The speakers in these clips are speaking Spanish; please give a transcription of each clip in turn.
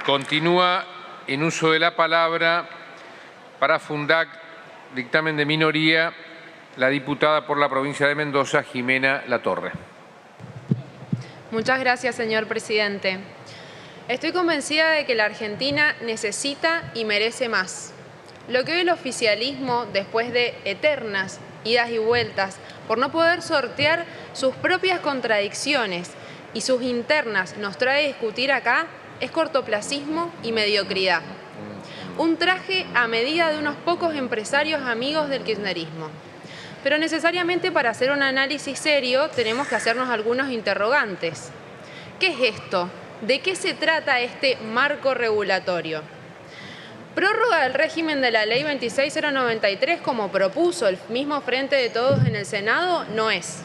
Continúa en uso de la palabra para Fundac, dictamen de minoría, la diputada por la provincia de Mendoza, Jimena Latorre. Muchas gracias, señor presidente. Estoy convencida de que la Argentina necesita y merece más. Lo que hoy el oficialismo, después de eternas idas y vueltas, por no poder sortear sus propias contradicciones y sus internas, nos trae a discutir acá, es cortoplacismo y mediocridad. Un traje a medida de unos pocos empresarios amigos del kirchnerismo. Pero necesariamente para hacer un análisis serio tenemos que hacernos algunos interrogantes. ¿Qué es esto? ¿De qué se trata este marco regulatorio? Prórroga del régimen de la Ley 26093, como propuso el mismo Frente de Todos en el Senado, no es.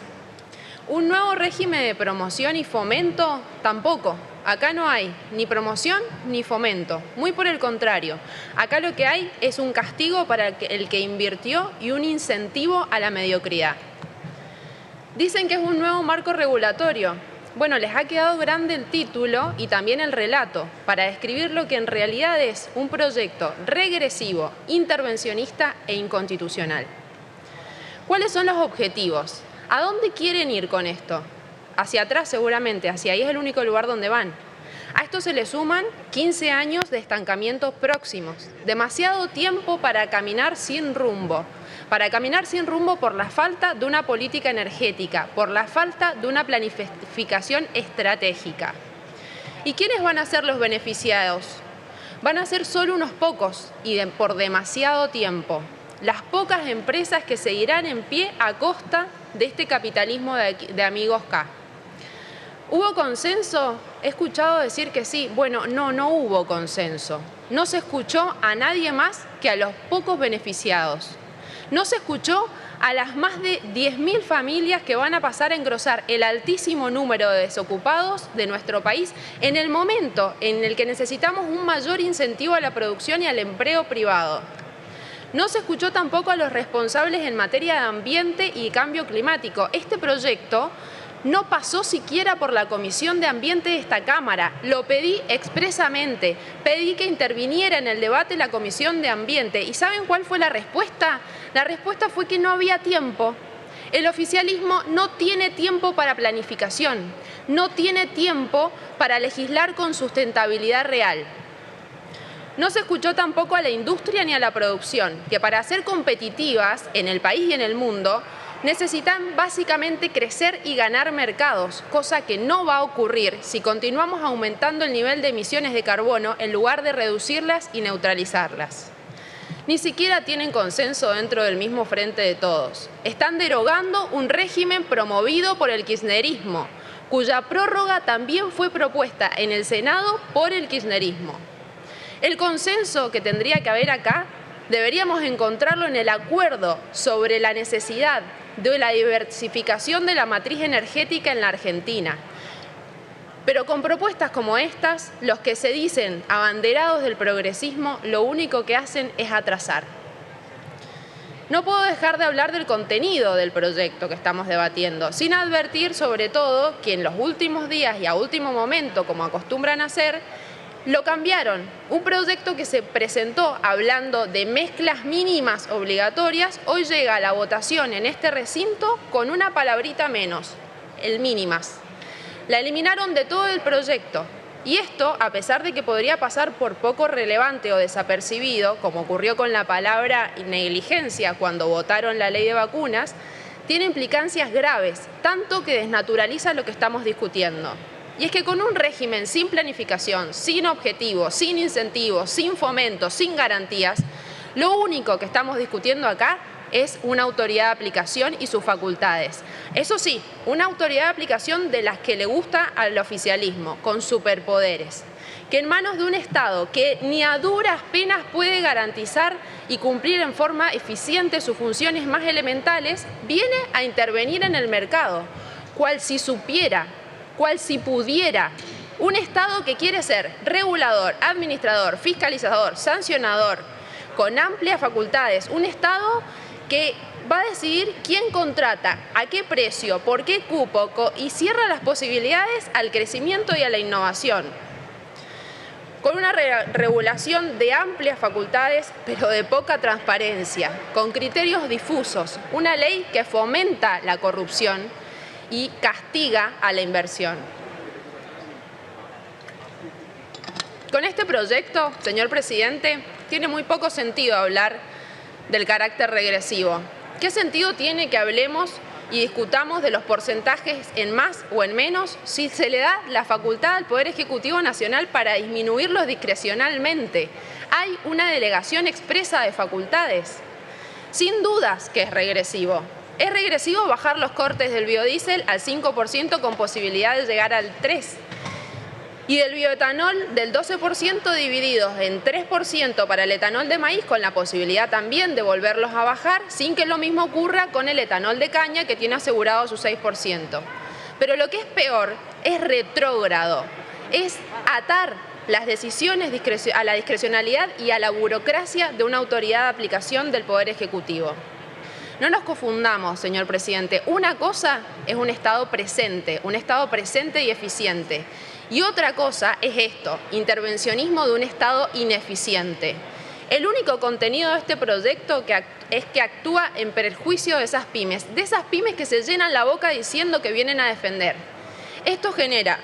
Un nuevo régimen de promoción y fomento, tampoco. Acá no hay ni promoción ni fomento. Muy por el contrario. Acá lo que hay es un castigo para el que invirtió y un incentivo a la mediocridad. Dicen que es un nuevo marco regulatorio. Bueno, les ha quedado grande el título y también el relato para describir lo que en realidad es un proyecto regresivo, intervencionista e inconstitucional. ¿Cuáles son los objetivos? ¿A dónde quieren ir con esto? Hacia atrás seguramente, hacia ahí es el único lugar donde van. A esto se le suman 15 años de estancamientos próximos, demasiado tiempo para caminar sin rumbo. Para caminar sin rumbo por la falta de una política energética, por la falta de una planificación estratégica. ¿Y quiénes van a ser los beneficiados? Van a ser solo unos pocos y por demasiado tiempo. Las pocas empresas que seguirán en pie a costa de este capitalismo de amigos K. ¿Hubo consenso? He escuchado decir que sí. Bueno, no hubo consenso. No se escuchó a nadie más que a los pocos beneficiados. No se escuchó a las más de 10.000 familias que van a pasar a engrosar el altísimo número de desocupados de nuestro país en el momento en el que necesitamos un mayor incentivo a la producción y al empleo privado. No se escuchó tampoco a los responsables en materia de ambiente y cambio climático. Este proyecto no pasó siquiera por la Comisión de Ambiente de esta Cámara. Lo pedí expresamente. Pedí que interviniera en el debate la Comisión de Ambiente. ¿Y saben cuál fue la respuesta? La respuesta fue que no había tiempo. El oficialismo no tiene tiempo para planificación. No tiene tiempo para legislar con sustentabilidad real. No se escuchó tampoco a la industria ni a la producción, que para ser competitivas en el país y en el mundo, necesitan básicamente crecer y ganar mercados, cosa que no va a ocurrir si continuamos aumentando el nivel de emisiones de carbono en lugar de reducirlas y neutralizarlas. Ni siquiera tienen consenso dentro del mismo Frente de Todos. Están derogando un régimen promovido por el kirchnerismo, cuya prórroga también fue propuesta en el Senado por el kirchnerismo. El consenso que tendría que haber acá deberíamos encontrarlo en el acuerdo sobre la necesidad de la diversificación de la matriz energética en la Argentina. Pero con propuestas como estas, los que se dicen abanderados del progresismo, lo único que hacen es atrasar. No puedo dejar de hablar del contenido del proyecto que estamos debatiendo, sin advertir sobre todo que en los últimos días y a último momento, como acostumbran a hacer, lo cambiaron. Un proyecto que se presentó hablando de mezclas mínimas obligatorias, hoy llega a la votación en este recinto con una palabrita menos, el mínimas. La eliminaron de todo el proyecto. Y esto, a pesar de que podría pasar por poco relevante o desapercibido, como ocurrió con la palabra negligencia cuando votaron la ley de vacunas, tiene implicancias graves, tanto que desnaturaliza lo que estamos discutiendo. Y es que con un régimen sin planificación, sin objetivos, sin incentivos, sin fomento, sin garantías, lo único que estamos discutiendo acá es una autoridad de aplicación y sus facultades. Eso sí, una autoridad de aplicación de las que le gusta al oficialismo, con superpoderes, que en manos de un Estado que ni a duras penas puede garantizar y cumplir en forma eficiente sus funciones más elementales, viene a intervenir en el mercado, cual si supiera, cual si pudiera. Un Estado que quiere ser regulador, administrador, fiscalizador, sancionador, con amplias facultades. Un Estado que va a decidir quién contrata, a qué precio, por qué cupo y cierra las posibilidades al crecimiento y a la innovación. con una regulación de amplias facultades, pero de poca transparencia, con criterios difusos, una ley que fomenta la corrupción y castiga a la inversión. Con este proyecto, señor presidente, tiene muy poco sentido hablar del carácter regresivo. ¿Qué sentido tiene que hablemos y discutamos de los porcentajes en más o en menos si se le da la facultad al Poder Ejecutivo Nacional para disminuirlos discrecionalmente? Hay una delegación expresa de facultades. Sin dudas que es regresivo. Es regresivo bajar los cortes del biodiesel al 5% con posibilidad de llegar al 3%. Y del bioetanol del 12% divididos en 3% para el etanol de maíz, con la posibilidad también de volverlos a bajar sin que lo mismo ocurra con el etanol de caña, que tiene asegurado su 6%. Pero lo que es peor es retrógrado, es atar las decisiones a la discrecionalidad y a la burocracia de una autoridad de aplicación del Poder Ejecutivo. No nos confundamos, señor presidente. Una cosa es un Estado presente y eficiente. Y otra cosa es esto, intervencionismo de un Estado ineficiente. El único contenido de este proyecto es que actúa en perjuicio de esas pymes que se llenan la boca diciendo que vienen a defender. Esto genera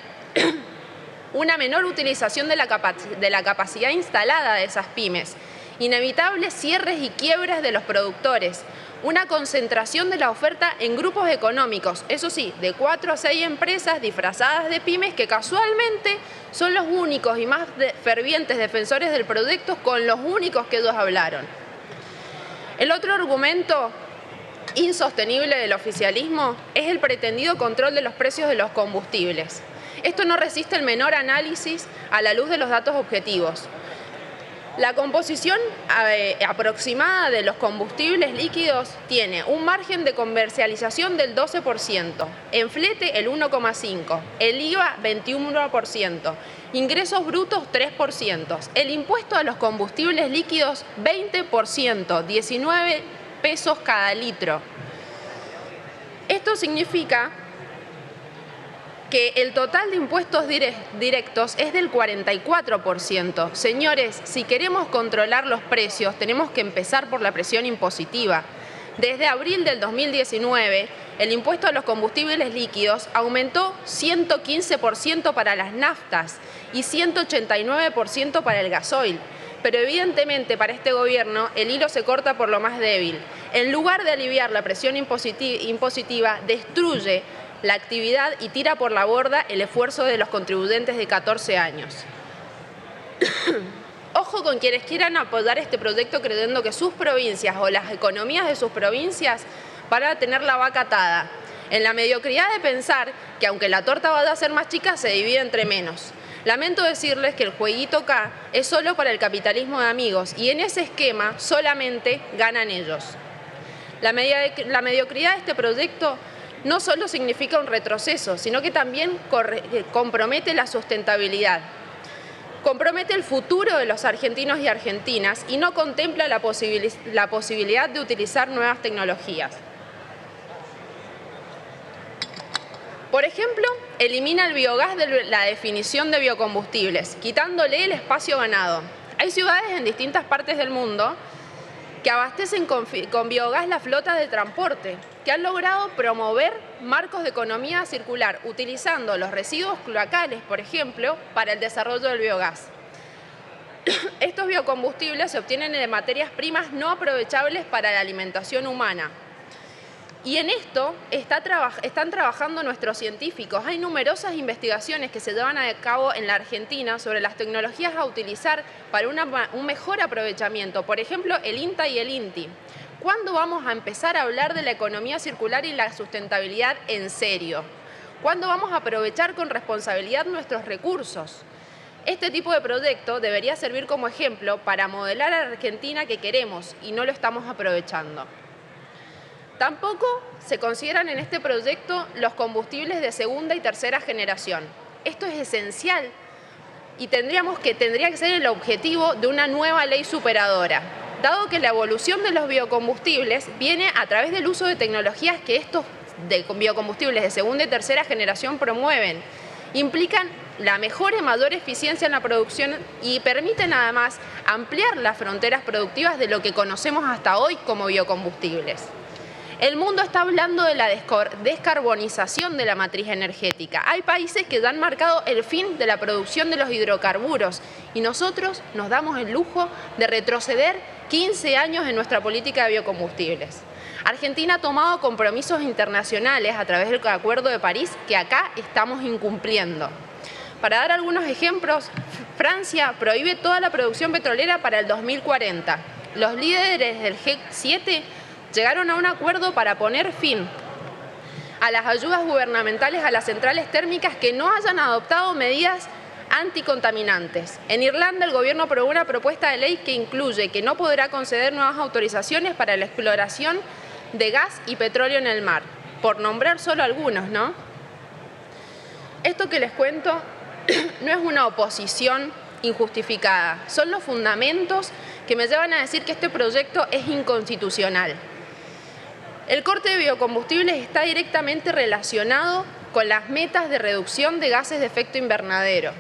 una menor utilización de la capacidad instalada de esas pymes, inevitables cierres y quiebras de los productores, una concentración de la oferta en grupos económicos, eso sí, de 4 a 6 empresas disfrazadas de pymes que casualmente son los únicos y más fervientes defensores del proyecto, con los únicos que ellos hablaron. El otro argumento insostenible del oficialismo es el pretendido control de los precios de los combustibles. Esto no resiste el menor análisis a la luz de los datos objetivos. La composición aproximada de los combustibles líquidos tiene un margen de comercialización del 12%, en flete el 1,5%, el IVA 21%, ingresos brutos 3%, el impuesto a los combustibles líquidos 20%, 19 pesos cada litro. Esto significa que el total de impuestos directos es del 44%. Señores, si queremos controlar los precios, tenemos que empezar por la presión impositiva. Desde abril del 2019, el impuesto a los combustibles líquidos aumentó 115% para las naftas y 189% para el gasoil. Pero evidentemente para este gobierno el hilo se corta por lo más débil. En lugar de aliviar la presión impositiva, destruye la actividad y tira por la borda el esfuerzo de los contribuyentes de 14 años. Ojo con quienes quieran apoyar este proyecto creyendo que sus provincias o las economías de sus provincias van a tener la vaca atada, en la mediocridad de pensar que aunque la torta vaya a ser más chica, se divide entre menos. Lamento decirles que el jueguito acá es solo para el capitalismo de amigos y en ese esquema solamente ganan ellos. La mediocridad de este proyecto no solo significa un retroceso, sino que también compromete la sustentabilidad, compromete el futuro de los argentinos y argentinas y no contempla la posibilidad de utilizar nuevas tecnologías. Por ejemplo, elimina el biogás de la definición de biocombustibles, quitándole el espacio ganado. Hay ciudades en distintas partes del mundo que abastecen con biogás la flota de transporte, que han logrado promover marcos de economía circular, utilizando los residuos cloacales, por ejemplo, para el desarrollo del biogás. Estos biocombustibles se obtienen de materias primas no aprovechables para la alimentación humana. Y en esto están trabajando nuestros científicos. Hay numerosas investigaciones que se llevan a cabo en la Argentina sobre las tecnologías a utilizar para un mejor aprovechamiento. Por ejemplo, el INTA y el INTI. ¿Cuándo vamos a empezar a hablar de la economía circular y la sustentabilidad en serio? ¿Cuándo vamos a aprovechar con responsabilidad nuestros recursos? Este tipo de proyecto debería servir como ejemplo para modelar a la Argentina que queremos y no lo estamos aprovechando. Tampoco se consideran en este proyecto los combustibles de segunda y tercera generación. Esto es esencial y tendría que ser el objetivo de una nueva ley superadora, dado que la evolución de los biocombustibles viene a través del uso de tecnologías que estos biocombustibles de segunda y tercera generación promueven. Implican la mejor y mayor eficiencia en la producción y permiten además ampliar las fronteras productivas de lo que conocemos hasta hoy como biocombustibles. El mundo está hablando de la descarbonización de la matriz energética. Hay países que ya han marcado el fin de la producción de los hidrocarburos y nosotros nos damos el lujo de retroceder 15 años en nuestra política de biocombustibles. Argentina ha tomado compromisos internacionales a través del Acuerdo de París que acá estamos incumpliendo. Para dar algunos ejemplos, Francia prohíbe toda la producción petrolera para el 2040. Los líderes del G7 llegaron a un acuerdo para poner fin a las ayudas gubernamentales a las centrales térmicas que no hayan adoptado medidas anticontaminantes. En Irlanda, el gobierno aprobó una propuesta de ley que incluye que no podrá conceder nuevas autorizaciones para la exploración de gas y petróleo en el mar, por nombrar solo algunos, ¿no? Esto que les cuento no es una oposición injustificada, son los fundamentos que me llevan a decir que este proyecto es inconstitucional. El corte de biocombustibles está directamente relacionado con las metas de reducción de gases de efecto invernadero,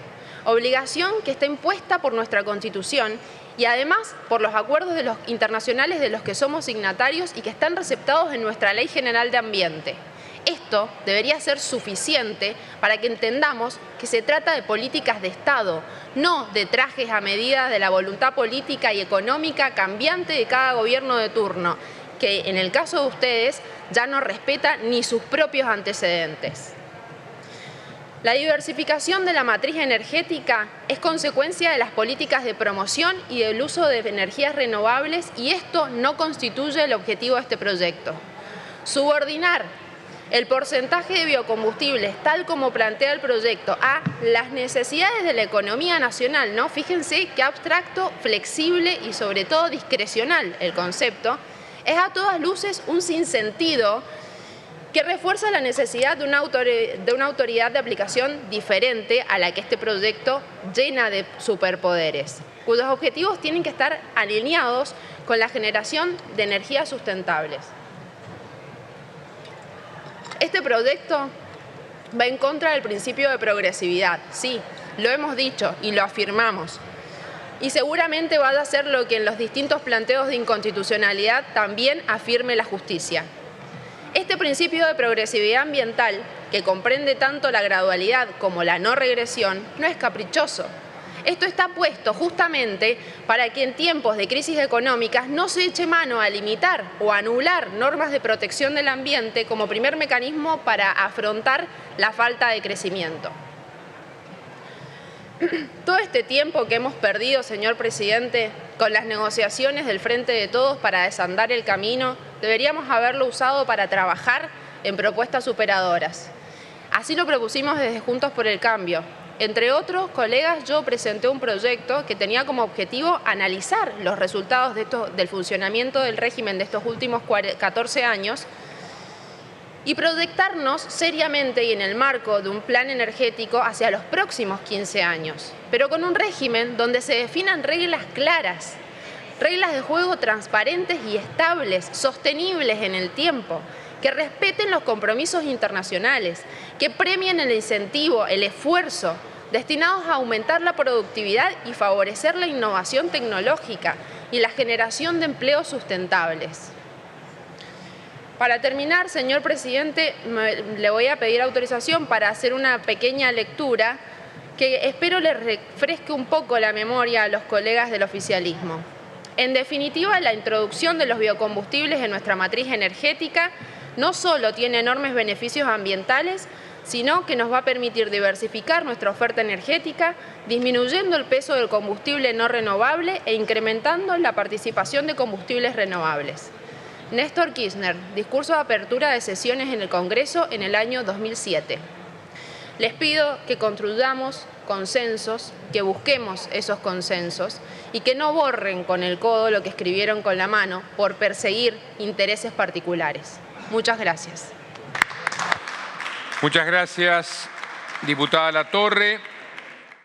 obligación que está impuesta por nuestra Constitución y además por los acuerdos internacionales de los que somos signatarios y que están receptados en nuestra Ley General de Ambiente. Esto debería ser suficiente para que entendamos que se trata de políticas de Estado, no de trajes a medida de la voluntad política y económica cambiante de cada gobierno de turno, que en el caso de ustedes ya no respeta ni sus propios antecedentes. La diversificación de la matriz energética es consecuencia de las políticas de promoción y del uso de energías renovables y esto no constituye el objetivo de este proyecto. Subordinar el porcentaje de biocombustibles, tal como plantea el proyecto, a las necesidades de la economía nacional, ¿no? Fíjense qué abstracto, flexible y sobre todo discrecional el concepto, es a todas luces un sinsentido que refuerza la necesidad de una autoridad de aplicación diferente a la que este proyecto llena de superpoderes, cuyos objetivos tienen que estar alineados con la generación de energías sustentables. Este proyecto va en contra del principio de progresividad, sí, lo hemos dicho y lo afirmamos. Y seguramente vaya a ser lo que en los distintos planteos de inconstitucionalidad también afirme la justicia. Este principio de progresividad ambiental, que comprende tanto la gradualidad como la no regresión, no es caprichoso. Esto está puesto justamente para que en tiempos de crisis económicas no se eche mano a limitar o anular normas de protección del ambiente como primer mecanismo para afrontar la falta de crecimiento. Todo este tiempo que hemos perdido, señor presidente, con las negociaciones del Frente de Todos para desandar el camino, deberíamos haberlo usado para trabajar en propuestas superadoras. Así lo propusimos desde Juntos por el Cambio. Entre otros colegas, yo presenté un proyecto que tenía como objetivo analizar los resultados del funcionamiento del régimen de estos últimos 14 años y proyectarnos seriamente y en el marco de un plan energético hacia los próximos 15 años, pero con un régimen donde se definan reglas claras, reglas de juego transparentes y estables, sostenibles en el tiempo, que respeten los compromisos internacionales, que premien el incentivo, el esfuerzo, destinados a aumentar la productividad y favorecer la innovación tecnológica y la generación de empleos sustentables. Para terminar, señor presidente, le voy a pedir autorización para hacer una pequeña lectura que espero le refresque un poco la memoria a los colegas del oficialismo. En definitiva, la introducción de los biocombustibles en nuestra matriz energética no solo tiene enormes beneficios ambientales, sino que nos va a permitir diversificar nuestra oferta energética, disminuyendo el peso del combustible no renovable e incrementando la participación de combustibles renovables. Néstor Kirchner, discurso de apertura de sesiones en el Congreso en el año 2007. Les pido que construyamos consensos, que busquemos esos consensos y que no borren con el codo lo que escribieron con la mano por perseguir intereses particulares. Muchas gracias. Muchas gracias, diputada Latorre.